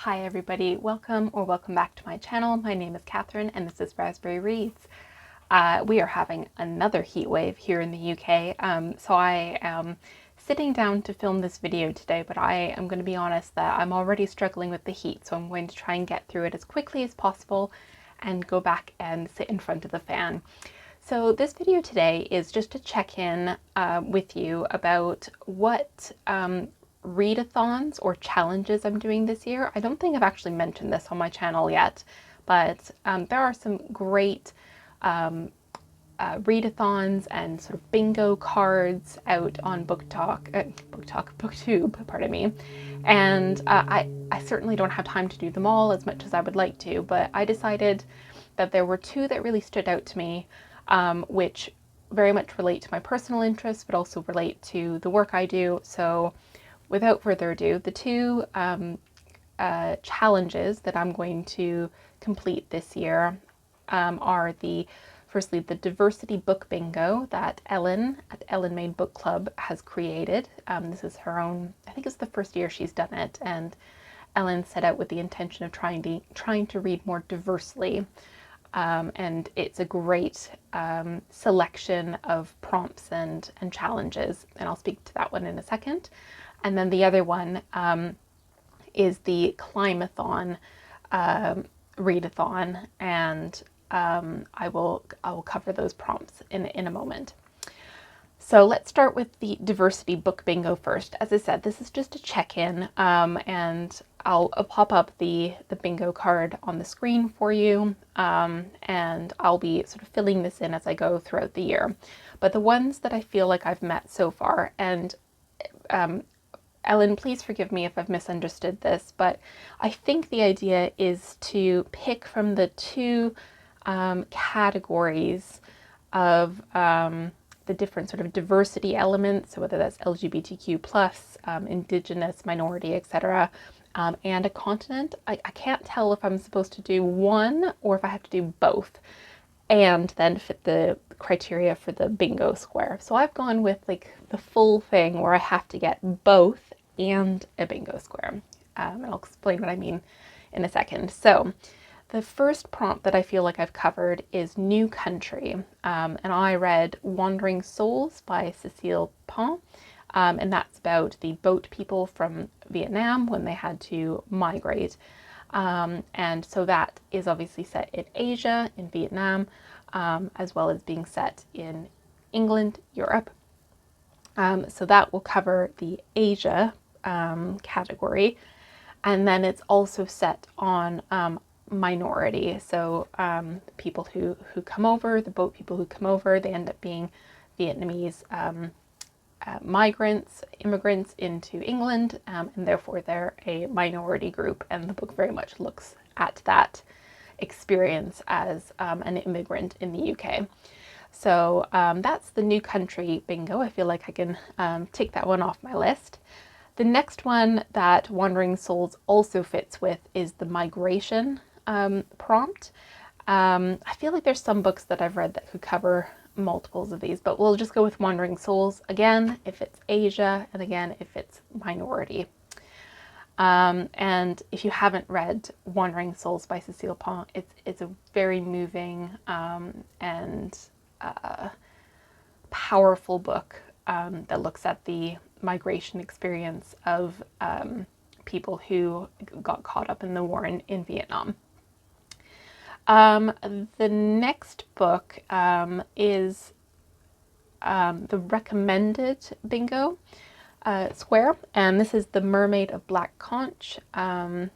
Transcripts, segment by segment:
Hi everybody, welcome back to my channel. My name is Catherine and this is Raspberry Reads. We are having another heat wave here in the UK, so I am sitting down to film this video today, but I am going to be honest that I'm already struggling with the heat, so I'm going to try and get through it as quickly as possible and go back and sit in front of the fan. So this video today is just to check in with you about what readathons or challenges I'm doing this year. I don't think I've actually mentioned this on my channel yet, but there are some great readathons and sort of bingo cards out on BookTube, pardon me. And I certainly don't have time to do them all as much as I would like to, but I decided that there were two that really stood out to me, which very much relate to my personal interests, but also relate to the work I do. So without further ado, the two challenges that I'm going to complete this year are firstly, the diversity book bingo that Ellen at Ellen Made Book Club has created. This is her own, I think it's the first year she's done it, and Ellen set out with the intention of trying to read more diversely. And it's a great selection of prompts and challenges, and I'll speak to that one in a second. And then the other one is the Climathon readathon, and I will cover those prompts in a moment. So let's start with the diversity book bingo first. As I said, this is just a check-in, and I'll pop up the bingo card on the screen for you, and I'll be sort of filling this in as I go throughout the year. But the ones that I feel like I've met so far, and Ellen, please forgive me if I've misunderstood this, but I think the idea is to pick from the two categories of the different sort of diversity elements, so whether that's LGBTQ+, Indigenous, minority, etc., and a continent. I can't tell if I'm supposed to do one or if I have to do both and then fit the criteria for the bingo square. So I've gone with like the full thing where I have to get both and a bingo square. And I'll explain what I mean in a second. So the first prompt that I feel like I've covered is New Country. And I read Wandering Souls by Cécile Pont. And that's about the boat people from Vietnam when they had to migrate. And so that is obviously set in Asia, in Vietnam, as well as being set in England, Europe. So that will cover the Asia category. And then it's also set on minority. So people who come over, the boat people who come over, they end up being Vietnamese migrants, immigrants into England, and therefore they're a minority group, and the book very much looks at that experience as an immigrant in the UK. So that's the New Country bingo. I feel like I can take that one off my list. The next one that Wandering Souls also fits with is the migration prompt. I feel like there's some books that I've read that could cover multiples of these, but we'll just go with Wandering Souls again if it's Asia, and again if it's minority. And if you haven't read Wandering Souls by Cécile Pont, it's a very moving and powerful book that looks at the migration experience of people who got caught up in the war in Vietnam. The next book is the recommended bingo square, and this is The Mermaid of Black Conch. I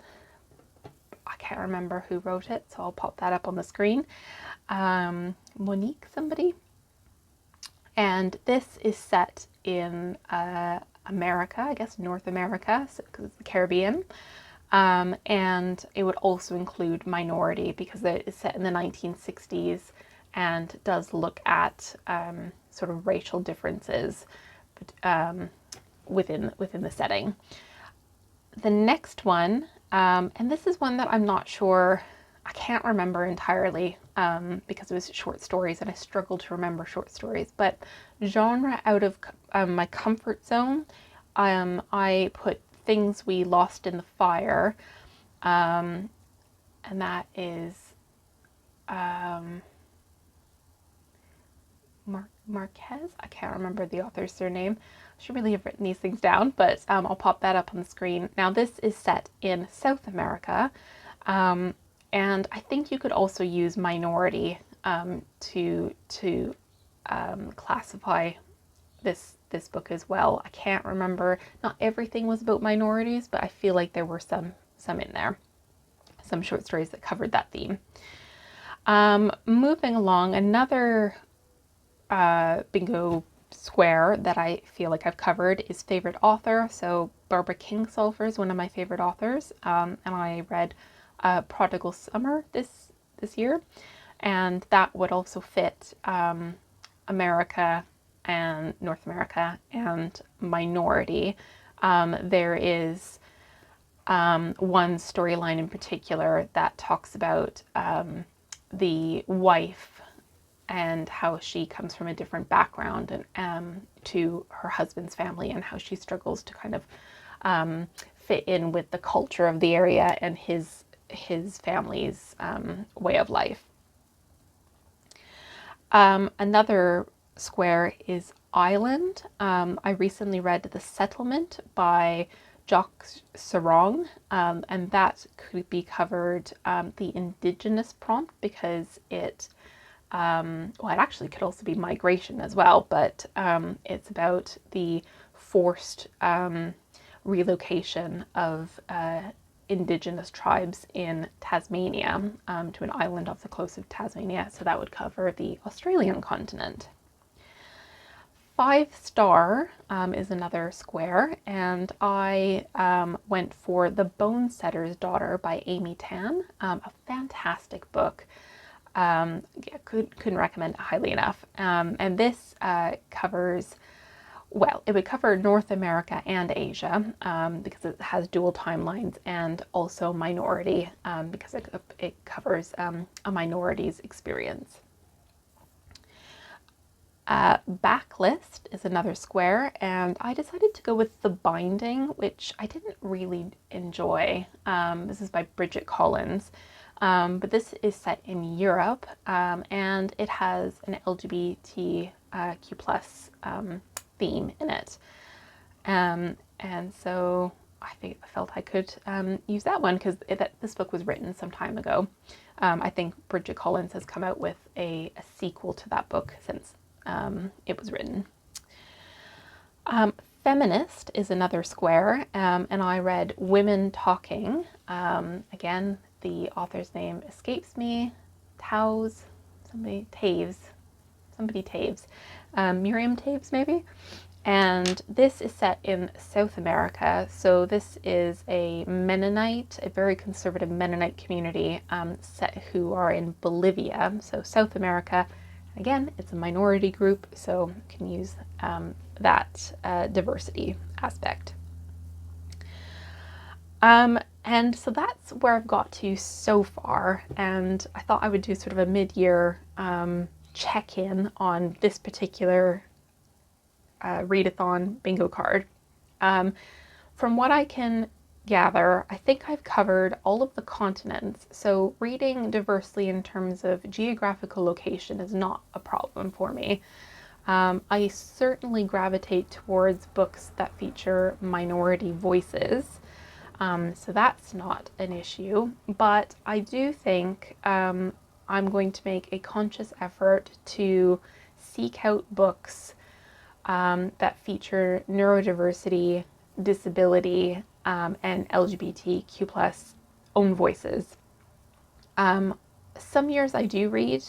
can't remember who wrote it, so I'll pop that up on the screen. Monique somebody. And this is set in America, I guess North America, because it's the Caribbean. And it would also include minority because it is set in the 1960s and does look at sort of racial differences within the setting. The next one, and this is one that I'm not sure, I can't remember entirely because it was short stories and I struggled to remember short stories, but genre out of my comfort zone, I put Things We Lost in the Fire, and that is Marquez. I can't remember the author's surname. I should really have written these things down, but I'll pop that up on the screen. Now, this is set in South America, and I think you could also use minority to classify this book as well. I can't remember. Not everything was about minorities, but I feel like there were some in there. Some short stories that covered that theme. Moving along, another bingo square that I feel like I've covered is favorite author. So Barbara Kingsolver is one of my favorite authors, and I read Prodigal Summer this year, and that would also fit America and North America and minority. There is one storyline in particular that talks about the wife and how she comes from a different background and to her husband's family, and how she struggles to kind of fit in with the culture of the area and his family's way of life. Another square is Island. I recently read The Settlement by Jacques Sarong, and that could be covered the Indigenous prompt, because it it actually could also be migration as well, but it's about the forced relocation of Indigenous tribes in Tasmania to an island off the coast of Tasmania. So that would cover the Australian continent. 5 Star is another square, and I went for The Bone Setter's Daughter by Amy Tan, a fantastic book. Couldn't recommend it highly enough. And this covers, well, it would cover North America and Asia because it has dual timelines, and also minority because it covers a minority's experience. Backlist is another square, and I decided to go with The Binding, which I didn't really enjoy. This is by Bridget Collins. But this is set in Europe, and it has an LGBTQ plus theme in it. And so I felt I could use that one because this book was written some time ago. I think Bridget Collins has come out with a sequel to that book since it was written. Feminist is another square, and I read Women Talking. Again, the author's name escapes me. Somebody Taves. Miriam Taves, maybe? And this is set in South America. So this is a very conservative Mennonite community who are in Bolivia, so South America. Again, it's a minority group, so you can use that diversity aspect. And so that's where I've got to so far, and I thought I would do sort of a mid-year check-in on this particular readathon bingo card. From what I can gather, I think I've covered all of the continents, so reading diversely in terms of geographical location is not a problem for me. I certainly gravitate towards books that feature minority voices, so that's not an issue, but I do think I'm going to make a conscious effort to seek out books that feature neurodiversity, disability, and LGBTQ plus own voices. Some years I do read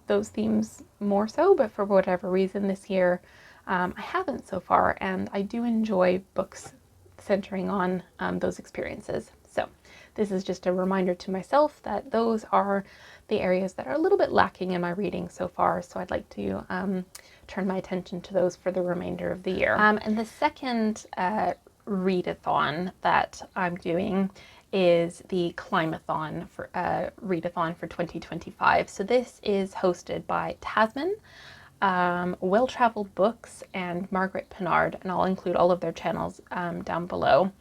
those themes more so, but for whatever reason this year I haven't so far, and I do enjoy books centering on those experiences. So this is just a reminder to myself that those are the areas that are a little bit lacking in my reading so far, so I'd like to turn my attention to those for the remainder of the year. And the second readathon that I'm doing is the Climathon for readathon for 2025. So this is hosted by Tasman, Well Traveled Books, and Margaret Pinard, and I'll include all of their channels down below.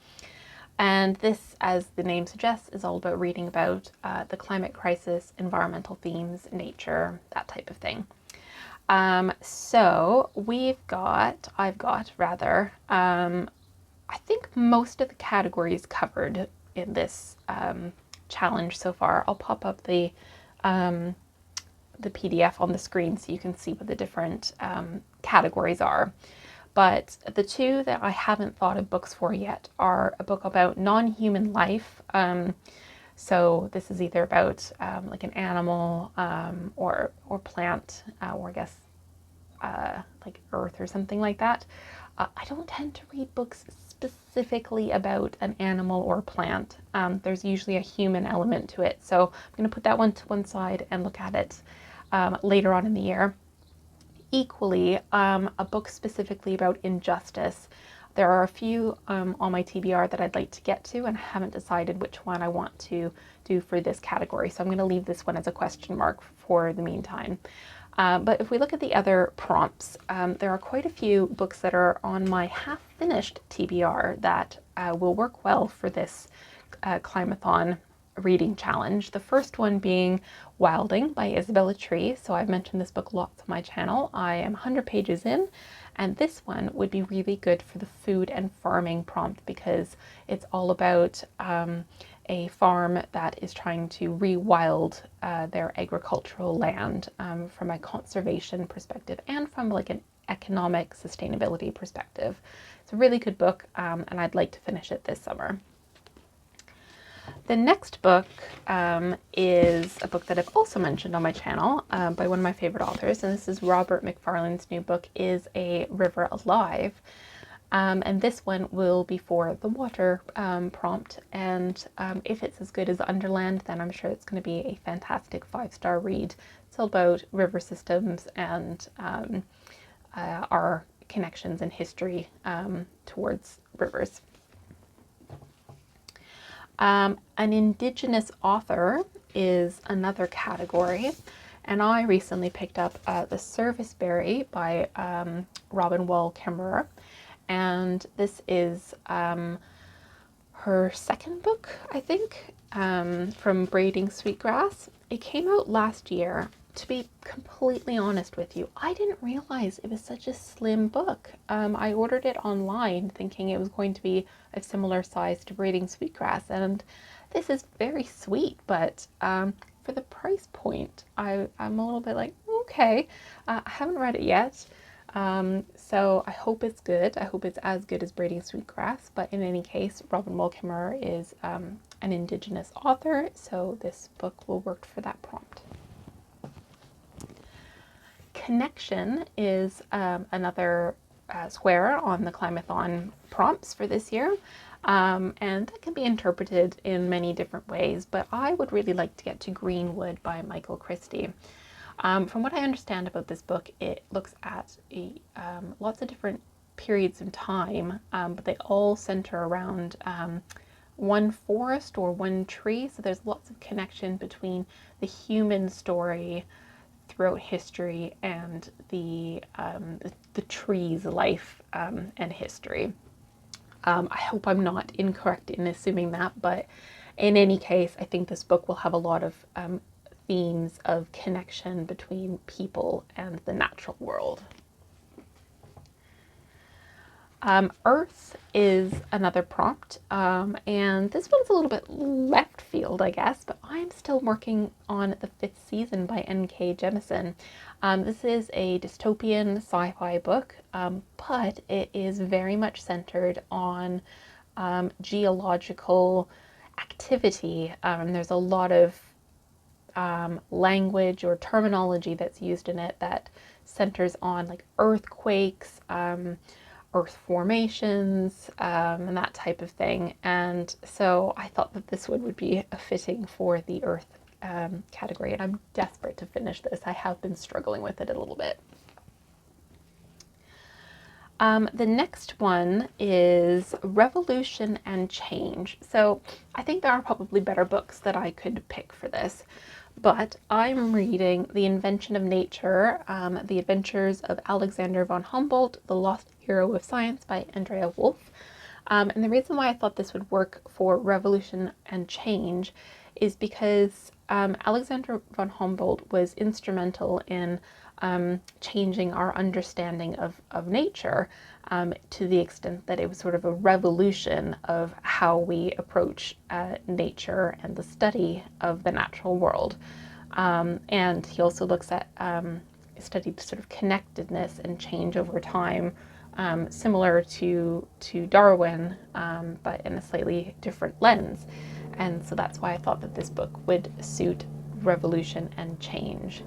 And this, as the name suggests, is all about reading about the climate crisis, environmental themes, nature, that type of thing. So I've got rather, I think most of the categories covered in this challenge so far. I'll pop up the PDF on the screen so you can see what the different categories are. But the two that I haven't thought of books for yet are a book about non-human life. So this is either about like an animal or plant, or I guess like earth or something like that. I don't tend to read books specifically about an animal or plant. There's usually a human element to it. So I'm going to put that one to one side and look at it later on in the year. Equally, a book specifically about injustice. There are a few on my TBR that I'd like to get to, and I haven't decided which one I want to do for this category. So I'm going to leave this one as a question mark for the meantime. But if we look at the other prompts, there are quite a few books that are on my half-finished TBR that will work well for this Climathon reading challenge. The first one being Wilding by Isabella Tree. So I've mentioned this book lots on my channel. I am 100 pages in, and this one would be really good for the food and farming prompt because it's all about a farm that is trying to rewild their agricultural land from a conservation perspective and from like an economic sustainability perspective. It's a really good book, and I'd like to finish it this summer. The next book is a book that I've also mentioned on my channel by one of my favorite authors, and this is Robert Macfarlane's new book, Is a River Alive? And this one will be for the water prompt, and if it's as good as Underland, then I'm sure it's going to be a fantastic 5-star read. It's all about river systems and our connections and history towards rivers. An Indigenous author is another category, and I recently picked up The Serviceberry by Robin Wall Kimmerer, and this is her second book, I think, from Braiding Sweetgrass. It came out last year. To be completely honest with you, I didn't realize it was such a slim book. I ordered it online thinking it was going to be a similar size to Braiding Sweetgrass, and this is very sweet, but for the price point, I'm a little bit like, okay. I haven't read it yet, so I hope it's good. I hope it's as good as Braiding Sweetgrass, but in any case, Robin Wall Kimmerer is an Indigenous author, so this book will work for that prompt. Connection is another square on the Climathon prompts for this year, and that can be interpreted in many different ways, but I would really like to get to Greenwood by Michael Christie. From what I understand about this book, it looks at lots of different periods in time, but they all center around one forest or one tree, so there's lots of connection between the human story throughout history and the tree's life and history. I hope I'm not incorrect in assuming that, but in any case, I think this book will have a lot of themes of connection between people and the natural world. Earth is another prompt, and this one's a little bit left field, I guess, but I'm still working on the 5th season by N.K. Jemisin. This is a dystopian sci-fi book, but it is very much centered on geological activity. There's a lot of language or terminology that's used in it that centers on like earthquakes, earth formations, and that type of thing. And so I thought that this one would be a fitting for the earth category, and I'm desperate to finish this. I have been struggling with it a little bit. The next one is Revolution and Change. So I think there are probably better books that I could pick for this, but I'm reading The Invention of Nature, The Adventures of Alexander von Humboldt, The Lost Hero of Science by Andrea Wolf. And the reason why I thought this would work for revolution and change is because Alexander von Humboldt was instrumental in changing our understanding of nature, to the extent that it was sort of a revolution of how we approach nature and the study of the natural world. And he also looks at studied sort of connectedness and change over time, similar to Darwin, but in a slightly different lens. And so that's why I thought that this book would suit revolution and change.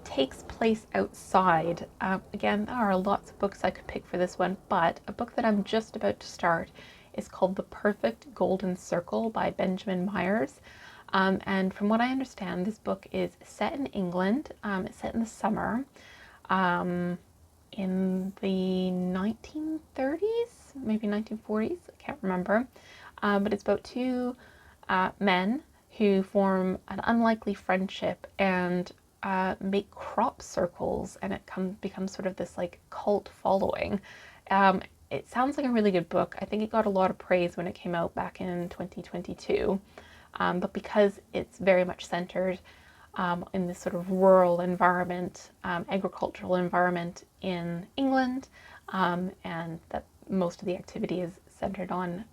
Takes place outside. Again, there are lots of books I could pick for this one, but a book that I'm just about to start is called The Perfect Golden Circle by Benjamin Myers. And from what I understand, this book is set in England. It's set in the summer, in the 1930s, maybe 1940s, I can't remember. But it's about two men who form an unlikely friendship and make crop circles, and it becomes sort of this like cult following. It sounds like a really good book. I think it got a lot of praise when it came out back in 2022. But because it's very much centered in this sort of rural environment, agricultural environment in England, and that most of the activity is centered on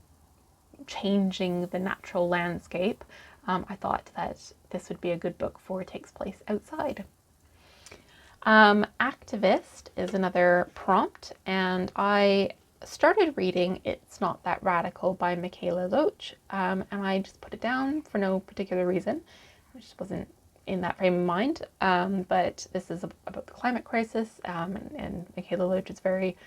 changing the natural landscape, I thought that this would be a good book for Takes Place Outside. Activist is another prompt, and I started reading It's Not That Radical by Michaela Loach, and I just put it down for no particular reason. I just wasn't in that frame of mind, but this is about the climate crisis, and Michaela Loach is very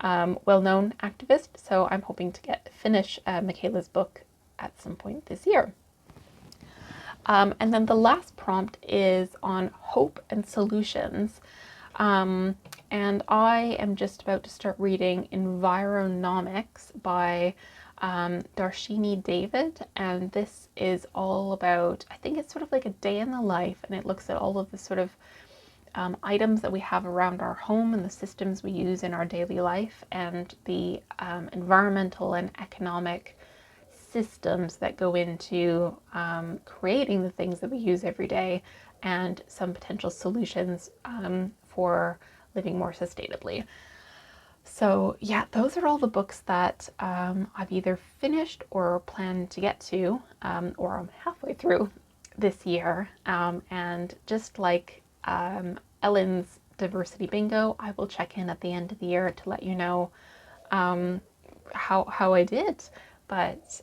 well-known activist, so I'm hoping to finish Michaela's book at some point this year. And then the last prompt is on hope and solutions. And I am just about to start reading Environomics by Darshini David, and this is all about, I think it's sort of like a day in the life, and it looks at all of the sort of items that we have around our home and the systems we use in our daily life, and the environmental and economic systems that go into creating the things that we use every day, and some potential solutions for living more sustainably. So yeah, those are all the books that I've either finished or plan to get to, or I'm halfway through this year. And just like Ellen's Diversity Bingo, I will check in at the end of the year to let you know how I did. But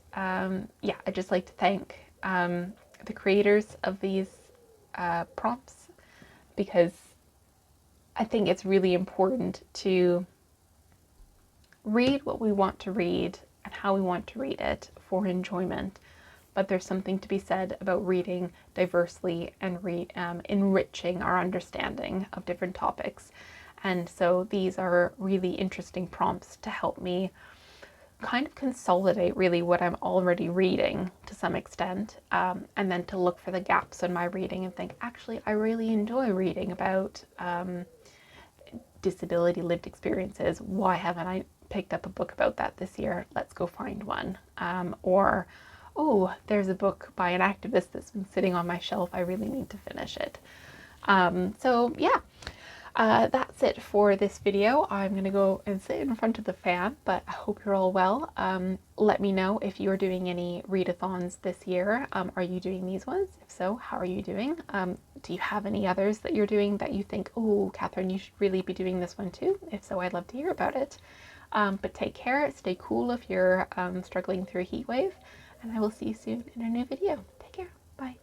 yeah, I'd just like to thank the creators of these prompts, because I think it's really important to read what we want to read and how we want to read it for enjoyment. But there's something to be said about reading diversely and enriching our understanding of different topics. And so these are really interesting prompts to help me kind of consolidate really what I'm already reading to some extent, and then to look for the gaps in my reading and think, actually, I really enjoy reading about disability lived experiences. Why haven't I picked up a book about that this year? Let's go find one. Or, oh, there's a book by an activist that's been sitting on my shelf. I really need to finish it. So yeah. That's it for this video. I'm going to go and sit in front of the fan, but I hope you're all well. Let me know if you're doing any readathons this year. Are you doing these ones? If so, how are you doing? Do you have any others that you're doing that you think, oh, Catherine, you should really be doing this one too? If so, I'd love to hear about it. But take care, stay cool if you're struggling through a heat wave, and I will see you soon in a new video. Take care. Bye.